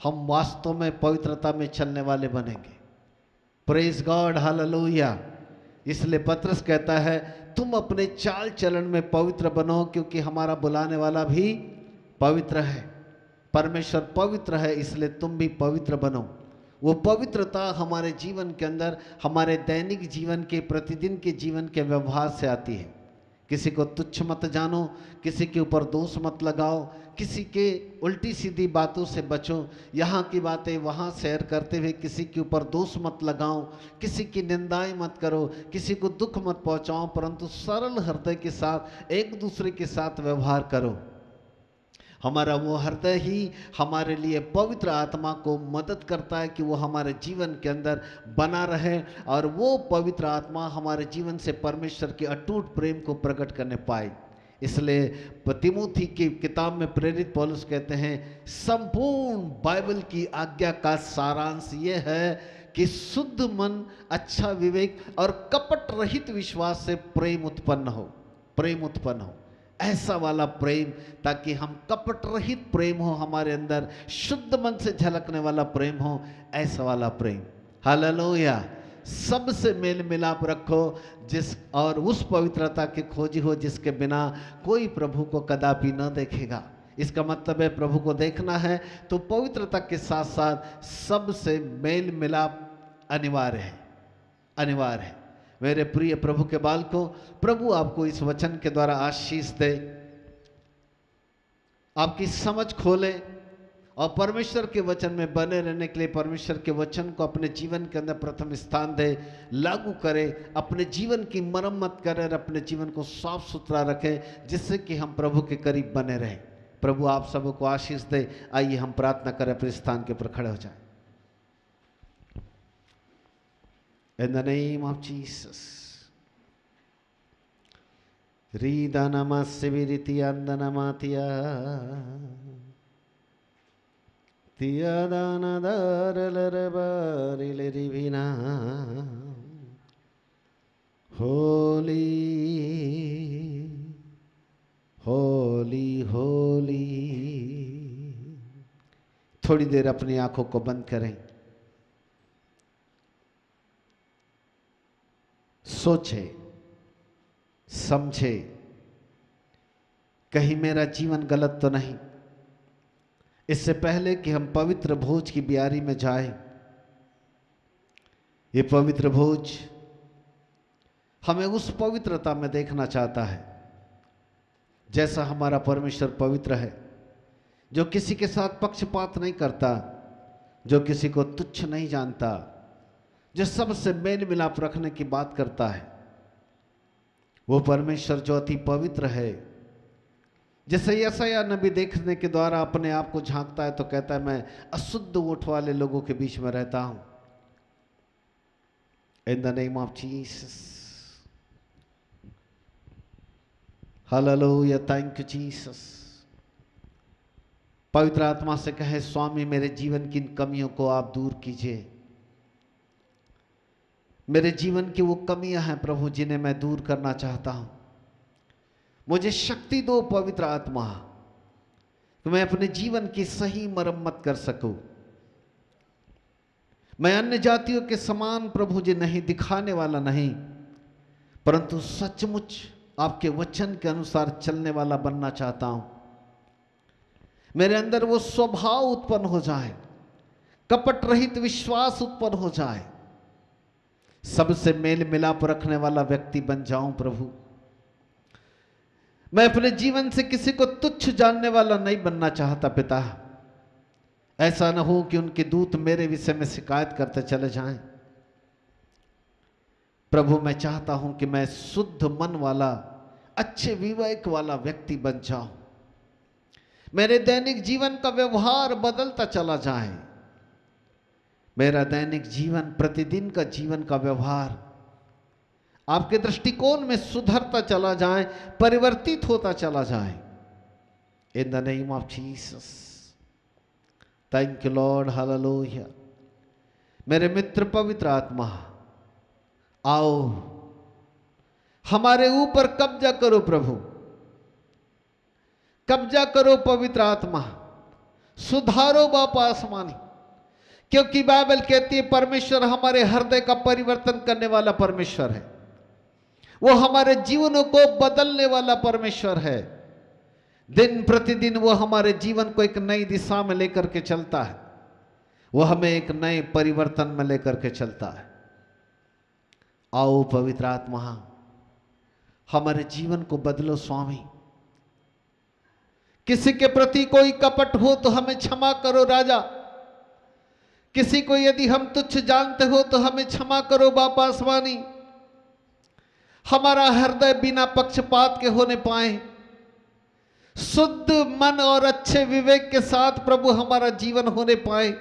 हम वास्तव में पवित्रता में चलने वाले बनेंगे। Praise God, hallelujah. इसलिए पतरस कहता है तुम अपने चाल चलन में पवित्र बनो, क्योंकि हमारा बुलाने वाला भी पवित्र है। परमेश्वर पवित्र है, इसलिए तुम भी पवित्र बनो। वो पवित्रता हमारे जीवन के अंदर, हमारे दैनिक जीवन के, प्रतिदिन के जीवन के व्यवहार से आती है। किसी को तुच्छ मत जानो, किसी के ऊपर दोष मत लगाओ, किसी के उल्टी सीधी बातों से बचो, यहाँ की बातें वहाँ शेयर करते हुए किसी के ऊपर दोष मत लगाओ, किसी की निंदाएं मत करो, किसी को दुख मत पहुँचाओ, परंतु सरल हृदय के साथ एक दूसरे के साथ व्यवहार करो। हमारा वो हृदय ही हमारे लिए पवित्र आत्मा को मदद करता है कि वो हमारे जीवन के अंदर बना रहे, और वो पवित्र आत्मा हमारे जीवन से परमेश्वर के अटूट प्रेम को प्रकट करने पाए। इसलिए तीमुथी की किताब में प्रेरित पौलुस कहते हैं संपूर्ण बाइबल की आज्ञा का सारांश ये है कि शुद्ध मन, अच्छा विवेक और कपट रहित विश्वास से प्रेम उत्पन्न हो, प्रेम उत्पन्न हो। ऐसा वाला प्रेम, ताकि हम कपट रहित प्रेम हो हमारे अंदर, शुद्ध मन से झलकने वाला प्रेम हो, ऐसा वाला प्रेम। हालेलुया। सबसे मेल मिलाप रखो, जिस और उस पवित्रता की खोजी हो जिसके बिना कोई प्रभु को कदापि न देखेगा। इसका मतलब है प्रभु को देखना है तो पवित्रता के साथ साथ सबसे मेल मिलाप अनिवार्य है, अनिवार्य है। मेरे प्रिय प्रभु के बालकों, प्रभु आपको इस वचन के द्वारा आशीष दे, आपकी समझ खोले और परमेश्वर के वचन में बने रहने के लिए परमेश्वर के वचन को अपने जीवन के अंदर प्रथम स्थान दे, लागू करे, अपने जीवन की मरम्मत करे और अपने जीवन को साफ सुथरा रखे, जिससे कि हम प्रभु के करीब बने रहें। प्रभु आप सबको आशीष दे। आइए हम प्रार्थना करें, अपने स्थान के ऊपर खड़े हो जाएं। In the name of Jesus. Rida namasiviti andanamatiya tiyadana daralabarilirivina holy Holi Holi. थोड़ी देर अपनी आंखों को बंद करें, सोचे समझे, कहीं मेरा जीवन गलत तो नहीं। इससे पहले कि हम पवित्र भोज की बियारी में जाएं, ये पवित्र भोज हमें उस पवित्रता में देखना चाहता है जैसा हमारा परमेश्वर पवित्र है, जो किसी के साथ पक्षपात नहीं करता, जो किसी को तुच्छ नहीं जानता, जो सबसे मेल मिलाप रखने की बात करता है। वो परमेश्वर जो अति पवित्र है, जैसे यशायाह नबी देखने के द्वारा अपने आप को झांकता है तो कहता है, मैं अशुद्ध ओठ वाले लोगों के बीच में रहता हूं। इन the name of Jesus, hallelujah, thank you Jesus. पवित्र आत्मा से कहे, स्वामी मेरे जीवन की इन कमियों को आप दूर कीजिए। मेरे जीवन की वो कमियां हैं प्रभु जिन्हें मैं दूर करना चाहता हूं। मुझे शक्ति दो पवित्र आत्मा, कि मैं अपने जीवन की सही मरम्मत कर सकूं। मैं अन्य जातियों के समान प्रभु जी नहीं दिखाने वाला नहीं, परंतु सचमुच आपके वचन के अनुसार चलने वाला बनना चाहता हूं। मेरे अंदर वो स्वभाव उत्पन्न हो जाए, कपट रहित विश्वास उत्पन्न हो जाए, सबसे मेल मिलाप रखने वाला व्यक्ति बन जाऊं प्रभु। मैं अपने जीवन से किसी को तुच्छ जानने वाला नहीं बनना चाहता पिता। ऐसा न हो कि उनके दूत मेरे विषय में शिकायत करते चले जाएं। प्रभु मैं चाहता हूं कि मैं शुद्ध मन वाला, अच्छे विवेक वाला व्यक्ति बन जाऊं। मेरे दैनिक जीवन का व्यवहार बदलता चला जाए। मेरा दैनिक जीवन, प्रतिदिन का जीवन का व्यवहार आपके दृष्टिकोण में सुधरता चला जाए, परिवर्तित होता चला जाए। इन the name of Jesus, thank you lord, hallelujah. मेरे मित्र पवित्र आत्मा, आओ हमारे ऊपर कब्जा करो प्रभु, कब्जा करो पवित्र आत्मा, सुधारो बापा आसमानी। क्योंकि बाइबल कहती है परमेश्वर हमारे हृदय का परिवर्तन करने वाला परमेश्वर है। वो हमारे जीवनों को बदलने वाला परमेश्वर है। दिन प्रतिदिन वो हमारे जीवन को एक नई दिशा में लेकर के चलता है। वो हमें एक नए परिवर्तन में लेकर के चलता है। आओ पवित्र आत्मा, हमारे जीवन को बदलो स्वामी। किसी के प्रति कोई कपट हो तो हमें क्षमा करो राजा। किसी को यदि हम तुच्छ जानते हो तो हमें क्षमा करो बापा आसमानी। हमारा हृदय बिना पक्षपात के होने पाए, शुद्ध मन और अच्छे विवेक के साथ प्रभु हमारा जीवन होने पाए।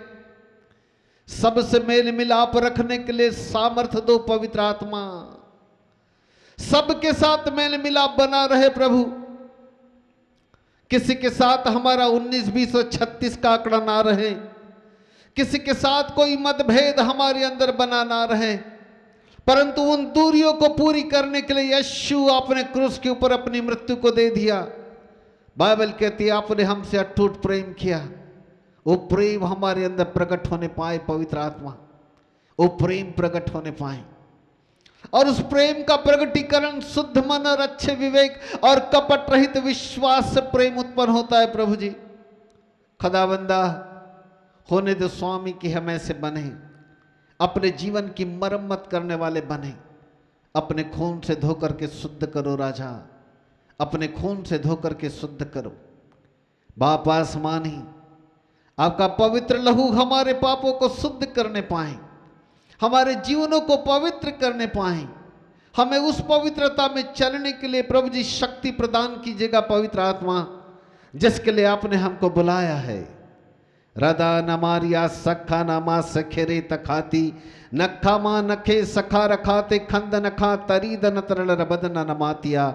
सबसे मेल मिलाप रखने के लिए सामर्थ्य दो पवित्र आत्मा। सबके साथ मेल मिलाप बना रहे प्रभु। किसी के साथ हमारा 19, 20 और 36 का आंकड़ा ना रहे। किसी के साथ कोई मतभेद हमारे अंदर बना ना रहे, परंतु उन दूरियों को पूरी करने के लिए यीशु आपने क्रूस के ऊपर अपनी मृत्यु को दे दिया। बाइबल कहती है आपने हमसे अटूट प्रेम किया। वो प्रेम हमारे अंदर प्रकट होने पाए, पवित्र आत्मा वो प्रेम प्रकट होने पाए, और उस प्रेम का प्रकटीकरण शुद्ध मन और अच्छे विवेक और कपट रहित विश्वास से प्रेम उत्पन्न होता है। प्रभु जी खुदावंदा होने दो स्वामी की हम ऐसे बने, अपने जीवन की मरम्मत करने वाले बने। अपने खून से धोकर के शुद्ध करो राजा, अपने खून से धोकर के शुद्ध करो। बाप आसमानी आपका पवित्र लहू हमारे पापों को शुद्ध करने पाए, हमारे जीवनों को पवित्र करने पाए। हमें उस पवित्रता में चलने के लिए प्रभु जी शक्ति प्रदान कीजिएगा पवित्र आत्मा, जिसके लिए आपने हमको बुलाया है। रदा नमारिया सखा नमा सखेरे तखाती नखा मा नखे सखा रखाते खंद नखा तरीद नतरल रबदन नमातिया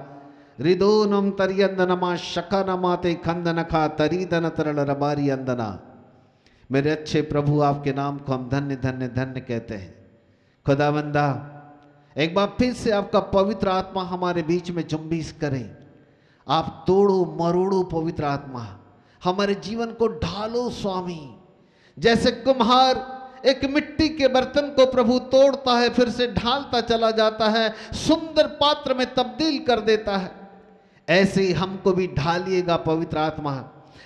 रिदोनम तरियंद नमा शका नमाते खंद नखा तरीद नतरल रबारी अंदना। मेरे अच्छे प्रभु आपके नाम को हम धन्य धन्य धन्य कहते हैं। खुदावंदा एक बार फिर से आपका पवित्र आत्मा हमारे बीच में जुम्बिश करे। आप तोड़ो मरोड़ो पवित्र आत्मा, हमारे जीवन को ढालो स्वामी। जैसे कुम्हार एक मिट्टी के बर्तन को प्रभु तोड़ता है फिर से ढालता चला जाता है, सुंदर पात्र में तब्दील कर देता है, ऐसे ही हमको भी ढालिएगा पवित्र आत्मा।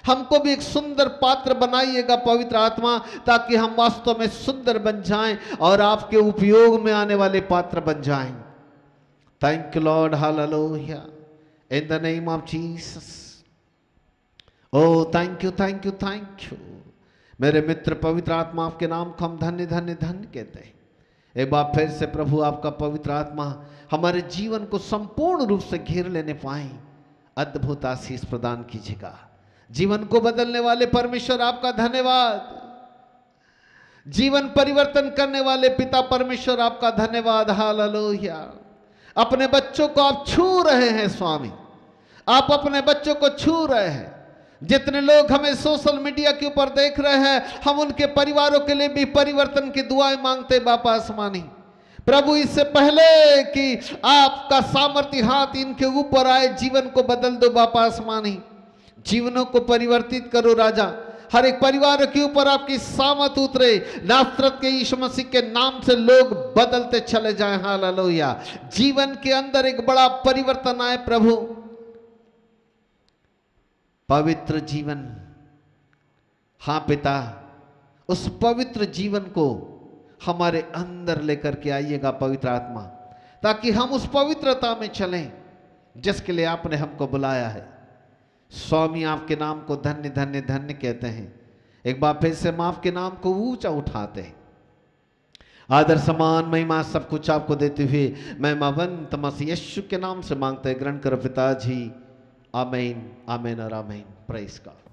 हमको भी एक सुंदर पात्र बनाइएगा पवित्र आत्मा, ताकि हम वास्तव में सुंदर बन जाएं और आपके उपयोग में आने वाले पात्र बन जाएं। Thank you lord, hallelujah, in the name of Jesus. Oh thank you thank you thank you. मेरे मित्र पवित्र आत्मा आपके नाम को हम धन्य धन्य धन्य कहते हैं। एक बार फिर से प्रभु आपका पवित्र आत्मा हमारे जीवन को संपूर्ण रूप से घेर लेने पाए। अद्भुत आशीष प्रदान कीजिएगा। जीवन को बदलने वाले परमेश्वर आपका धन्यवाद। जीवन परिवर्तन करने वाले पिता परमेश्वर आपका धन्यवाद। हालेलुया। अपने बच्चों को आप छू रहे हैं स्वामी, आप अपने बच्चों को छू रहे हैं। जितने लोग हमें सोशल मीडिया के ऊपर देख रहे हैं, हम उनके परिवारों के लिए भी परिवर्तन की दुआएं मांगते बापा आसमानी। प्रभु इससे पहले कि आपका सामर्थ्य हाथ इनके ऊपर आए, जीवन को बदल दो बापा आसमानी, जीवनों को परिवर्तित करो राजा। हर एक परिवार के ऊपर आपकी सामत उतरे। नासरत के यीशु मसीह के नाम से लोग बदलते चले जाएं। हालेलुया। जीवन के अंदर एक बड़ा परिवर्तन आए प्रभु। पवित्र जीवन, हाँ पिता, उस पवित्र जीवन को हमारे अंदर लेकर के आइएगा पवित्र आत्मा, ताकि हम उस पवित्रता में चलें जिसके लिए आपने हमको बुलाया है। स्वामी आपके नाम को धन्य धन्य धन्य कहते हैं। एक बार फिर से हम आपके नाम को ऊंचा उठाते हैं। आदर सम्मान महिमा सब कुछ आपको देते हुए महिमावंत मसीह यीशु के नाम से मांगते हैं। ग्रहण करो पिताजी। आमीन आमीन और आमीन। Praise God.